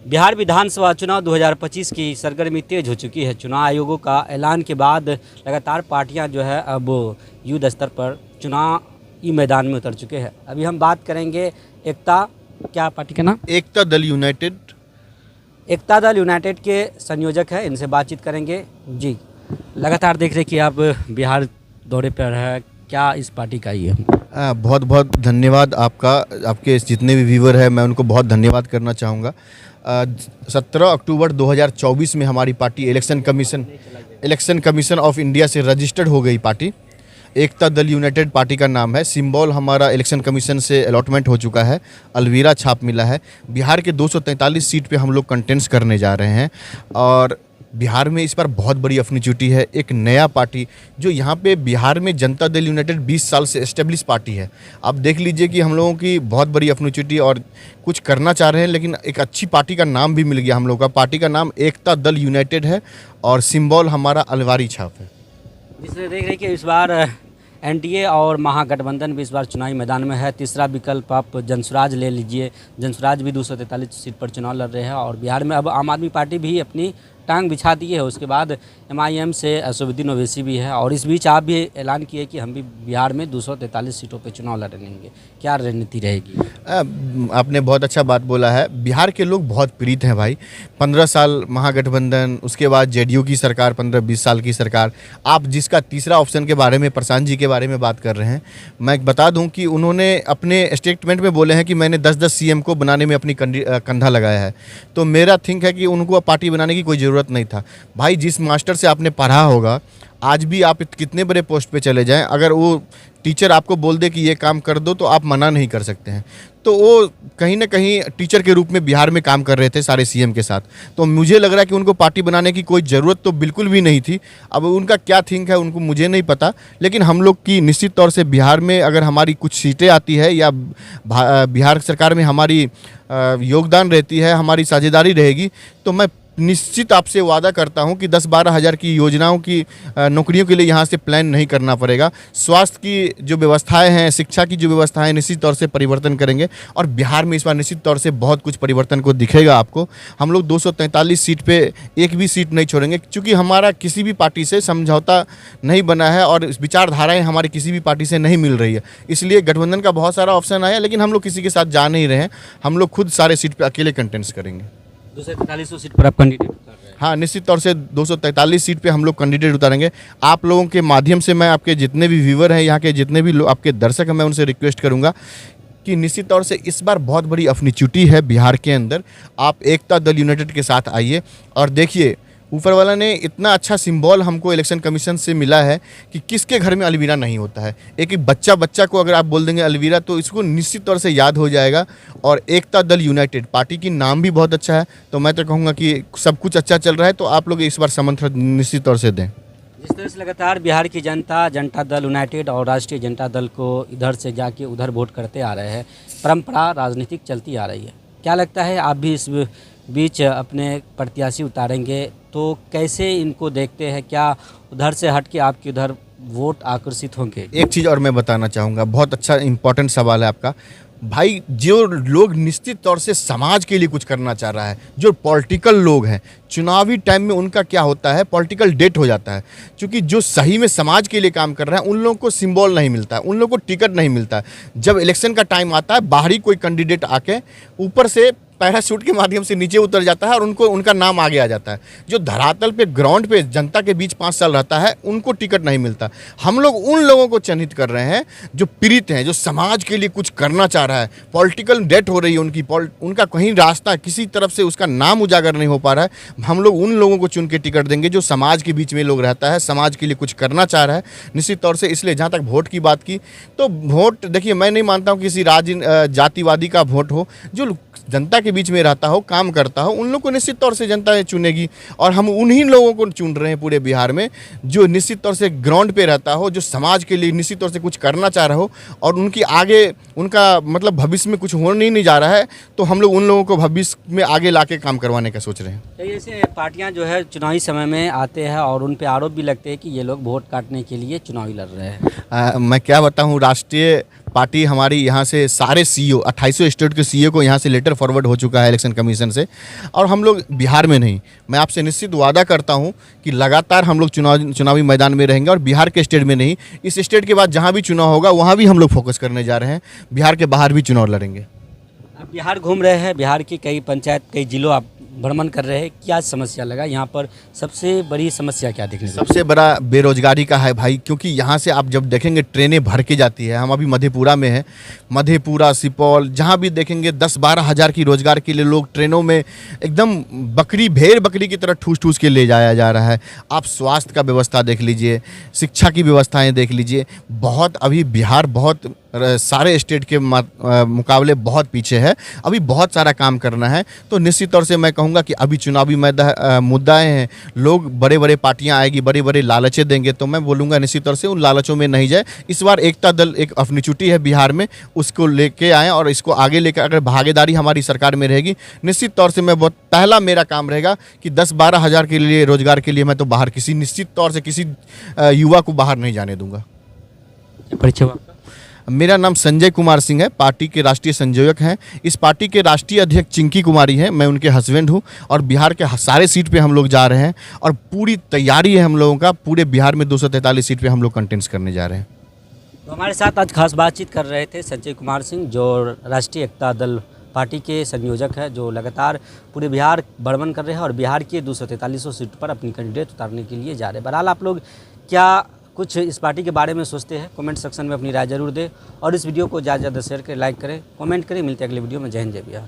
बिहार विधानसभा चुनाव 2025 की सरगर्मी तेज हो चुकी है। चुनाव आयोगों का ऐलान के बाद लगातार पार्टियां जो है अब युद्ध स्तर पर चुनावी मैदान में उतर चुके हैं। अभी हम बात करेंगे एकता, क्या पार्टी का नाम? एकता दल यूनाइटेड। एकता दल यूनाइटेड के संयोजक है, इनसे बातचीत करेंगे। जी, लगातार देख रहे कि आप बिहार दौरे पर है, क्या इस पार्टी का ही है? बहुत बहुत धन्यवाद आपका, आपके जितने भी व्यूवर हैं मैं उनको बहुत धन्यवाद करना चाहूँगा। 17 अक्टूबर 2024 में हमारी party election commission of India से रजिस्टर्ड हो गई। Party Ekta Dal United party का नाम है। सिंबल हमारा इलेक्शन कमीशन से अलॉटमेंट हो चुका है, अलवीरा छाप मिला है। बिहार के 243 सीट पे हम लोग कंटेंट्स करने जा रहे हैं और बिहार में इस बार बहुत बड़ी अपॉर्चुनिटी है। एक नया पार्टी जो यहाँ पे बिहार में जनता दल यूनाइटेड 20 साल से एस्टेब्लिश पार्टी है। आप देख लीजिए कि हम लोगों की बहुत बड़ी अपॉर्चुनिटी और कुछ करना चाह रहे हैं, लेकिन एक अच्छी पार्टी का नाम भी मिल गया हम लोग का। पार्टी का नाम एकता दल यूनाइटेड है और सिंबल हमारा अलवारी छाप है। जिससे देख रहे कि इस बार एनडीए और महागठबंधन भी इस बार चुनावी मैदान में है। तीसरा विकल्प आप जनसुराज ले लीजिए। जनसुराज भी 243 सीट पर चुनाव लड़ रहे हैं और बिहार में अब आम आदमी पार्टी भी अपनी टांग बिछा दी है। उसके बाद एमआईएम से असदुद्दीन ओवैसी भी है और इस बीच आप भी ऐलान किए कि हम भी बिहार में 243 सीटों पर चुनाव लड़ेंगे। क्या रणनीति रहेगी? आपने बहुत अच्छा बात बोला है। बिहार के लोग बहुत प्रीत हैं भाई। 15 साल महागठबंधन, उसके बाद जेडीयू की सरकार, 15-20 साल की सरकार। आप जिसका तीसरा ऑप्शन के बारे में, प्रशांत जी के बारे में बात कर रहे हैं, मैं बता दूं कि उन्होंने अपने स्टेटमेंट में बोले हैं कि मैंने 10-10 सीएम को बनाने में अपनी कंधा लगाया है। तो मेरा थिंक है कि उनको पार्टी बनाने की कोई ज़रूरत नहीं था। भाई जिस मास्टर से आपने पढ़ा होगा, आज भी आप कितने बड़े पोस्ट पे चले जाएं, अगर वो टीचर आपको बोल दे कि ये काम कर दो तो आप मना नहीं कर सकते हैं। तो वो कहीं ना कहीं टीचर के रूप में बिहार में काम कर रहे थे सारे सीएम के साथ। तो मुझे लग रहा है कि उनको पार्टी बनाने की कोई ज़रूरत तो बिल्कुल भी नहीं थी। अब उनका क्या थिंक है उनको मुझे नहीं पता, लेकिन हम लोग की निश्चित तौर से बिहार में अगर हमारी कुछ सीटें आती है या बिहार सरकार में हमारी योगदान रहती है, हमारी साझेदारी रहेगी, तो मैं निश्चित आपसे वादा करता हूं कि 10-12 हज़ार की योजनाओं की नौकरियों के लिए यहां से प्लान नहीं करना पड़ेगा। स्वास्थ्य की जो व्यवस्थाएं हैं, शिक्षा की जो व्यवस्थाएं, निश्चित तौर से परिवर्तन करेंगे और बिहार में इस बार निश्चित तौर से बहुत कुछ परिवर्तन को दिखेगा आपको। हम लोग 243 सीट पे एक भी सीट नहीं छोड़ेंगे, क्योंकि हमारा किसी भी पार्टी से समझौता नहीं बना है और विचारधाराएँ हमारी किसी भी पार्टी से नहीं मिल रही है। इसलिए गठबंधन का बहुत सारा ऑप्शन आया, लेकिन हम लोग किसी के साथ जा नहीं रहे हैं। हम लोग खुद सारे सीट पर अकेले कंटेस्ट करेंगे। 243 सीट पर आप कैंडिडेट उतार रहे हैं? हाँ, निश्चित तौर से 243 सीट पे हम लोग कैंडिडेट उतारेंगे। आप लोगों के माध्यम से मैं आपके जितने भी व्यूवर हैं, यहाँ के जितने भी आपके दर्शक हैं, मैं उनसे रिक्वेस्ट करूँगा कि निश्चित तौर से इस बार बहुत बड़ी अपॉर्चुनिटी है बिहार के अंदर। आप एकता दल यूनाइटेड के साथ आइए और देखिए, ऊपर वाला ने इतना अच्छा सिंबल हमको इलेक्शन कमीशन से मिला है कि किसके घर में अलवीरा नहीं होता है। एक बच्चा को अगर आप बोल देंगे अलवीरा, तो इसको निश्चित तौर से याद हो जाएगा। और एकता दल यूनाइटेड पार्टी की नाम भी बहुत अच्छा है, तो मैं तो कहूँगा कि सब कुछ अच्छा चल रहा है, तो आप लोग इस बार समर्थन निश्चित तौर से दें। जिस तरह से लगातार बिहार की जनता दल यूनाइटेड और राष्ट्रीय जनता दल को इधर से जाके उधर वोट करते आ रहे हैं, परंपरा राजनीतिक चलती आ रही है। क्या लगता है आप भी इस बीच अपने प्रत्याशी उतारेंगे, तो कैसे इनको देखते हैं? क्या उधर से हट के आपके उधर वोट आकर्षित होंगे? एक चीज़ और मैं बताना चाहूँगा, बहुत अच्छा इंपॉर्टेंट सवाल है आपका भाई। जो लोग निश्चित तौर से समाज के लिए कुछ करना चाह रहा है, जो पॉलिटिकल लोग हैं, चुनावी टाइम में उनका क्या होता है, पॉलिटिकल डेट हो जाता है। क्योंकि जो सही में समाज के लिए काम कर रहा है, उन लोगों को सिंबल नहीं मिलता है, उन लोगों को टिकट नहीं मिलता है। जब इलेक्शन का टाइम आता है, बाहरी कोई कैंडिडेट आके ऊपर से पैराशूट के माध्यम से नीचे उतर जाता है और उनको उनका नाम आगे आ जाता है। जो धरातल पे, ग्राउंड पे जनता के बीच 5 साल रहता है, उनको टिकट नहीं मिलता। हम लोग उन लोगों को चिन्हित कर रहे हैं जो पीड़ित हैं, जो समाज के लिए कुछ करना चाह रहा है, पॉलिटिकल डेट हो रही है उनकी, उनका कहीं रास्ता किसी तरफ से उसका नाम उजागर नहीं हो पा रहा है। हम लोग उन लोगों को चुन के टिकट देंगे जो समाज के बीच में लोग रहता है, समाज के लिए कुछ करना चाह रहा है निश्चित तौर से। इसलिए जहाँ तक वोट की बात की, तो वोट देखिए, मैं नहीं मानता हूँ किसी जातिवादी का वोट हो। जो जनता के बीच में रहता हो, काम करता हो, उन लोग को निश्चित तौर से जनता चुनेगी। और हम उन्हीं लोगों को चुन रहे हैं पूरे बिहार में, जो निश्चित तौर से ग्राउंड पे रहता हो, जो समाज के लिए निश्चित तौर से कुछ करना चाह रहा हो और उनकी आगे उनका मतलब भविष्य में कुछ होने नहीं जा रहा है, तो हम लोग उन लोगों को भविष्य में आगे ला के काम करवाने का सोच रहे हैं। कई ऐसे पार्टियां जो है चुनावी समय में आते हैं और उन पे आरोप भी लगते हैं कि ये लोग वोट काटने के लिए चुनावी लड़ रहे हैं। मैं क्या बताऊं, राष्ट्रीय पार्टी हमारी यहाँ से सारे सीईओ 2800 स्टेट के सीईओ को यहाँ से लेटर फॉरवर्ड हो चुका है इलेक्शन कमीशन से। और हम लोग बिहार में नहीं, मैं आपसे निश्चित वादा करता हूँ कि लगातार हम लोग चुनावी मैदान में रहेंगे। और बिहार के स्टेट में नहीं, इस स्टेट के बाद जहाँ भी चुनाव होगा वहाँ भी हम लोग फोकस करने जा रहे हैं। बिहार के बाहर भी चुनाव लड़ेंगे। आप बिहार घूम रहे हैं, बिहार की कई पंचायत, कई जिलों आप भ्रमण कर रहे हैं, क्या समस्या लगा यहाँ पर? सबसे बड़ी समस्या क्या देखने को? सबसे बड़ा बेरोजगारी का है भाई, क्योंकि यहाँ से आप जब देखेंगे ट्रेनें भर के जाती है। हम अभी मधेपुरा में हैं, मधेपुरा, सुपौल, जहाँ भी देखेंगे 10-12 हज़ार की रोजगार के लिए लोग ट्रेनों में एकदम भेड़ बकरी की तरह ठूस ठूस के ले जाया जा रहा है। आप स्वास्थ्य का व्यवस्था देख लीजिए, शिक्षा की व्यवस्थाएँ देख लीजिए, बहुत अभी बिहार बहुत सारे स्टेट के मुकाबले बहुत पीछे है। अभी बहुत सारा काम करना है। तो निश्चित तौर से मैं कहूँगा कि अभी चुनावी मुद्दाएं हैं, लोग बड़े बड़े पार्टियां आएगी, बड़े बड़े लालचें देंगे, तो मैं बोलूँगा निश्चित तौर से उन लालचों में नहीं जाए। इस बार एकता दल एक अपनी छुट्टी है बिहार में, उसको लेके आएँ और इसको आगे लेकर, अगर भागीदारी हमारी सरकार में रहेगी, निश्चित तौर से मैं बहुत पहला मेरा काम रहेगा कि 10-12 हज़ार के लिए रोजगार के लिए मैं तो बाहर निश्चित तौर से किसी युवा को बाहर नहीं जाने दूंगा। परिचय? मेरा नाम संजय कुमार सिंह है, पार्टी के राष्ट्रीय संयोजक हैं। इस पार्टी के राष्ट्रीय अध्यक्ष चिंकी कुमारी हैं, मैं उनके हस्बैंड हूं। और बिहार के सारे सीट पे हम लोग जा रहे हैं और पूरी तैयारी है हम लोगों का। पूरे बिहार में 243 सीट पे हम लोग कंटेस्ट करने जा रहे हैं। तो हमारे साथ आज खास बातचीत कर रहे थे संजय कुमार सिंह, जो राष्ट्रीय एकता दल पार्टी के संयोजक है, जो लगातार पूरे बिहार भ्रमण कर रहे हैं और बिहार की 243 सीट पर अपनी कैंडिडेट उतारने के लिए जा रहे हैं। बहरहाल आप लोग क्या कुछ इस पार्टी के बारे में सोचते हैं? कमेंट सेक्शन में अपनी राय जरूर दें और इस वीडियो को ज़्यादा से ज़्यादा शेयर करें, लाइक करें, कमेंट करें। मिलते हैं अगले वीडियो में। जय हिंद, जय बिहार।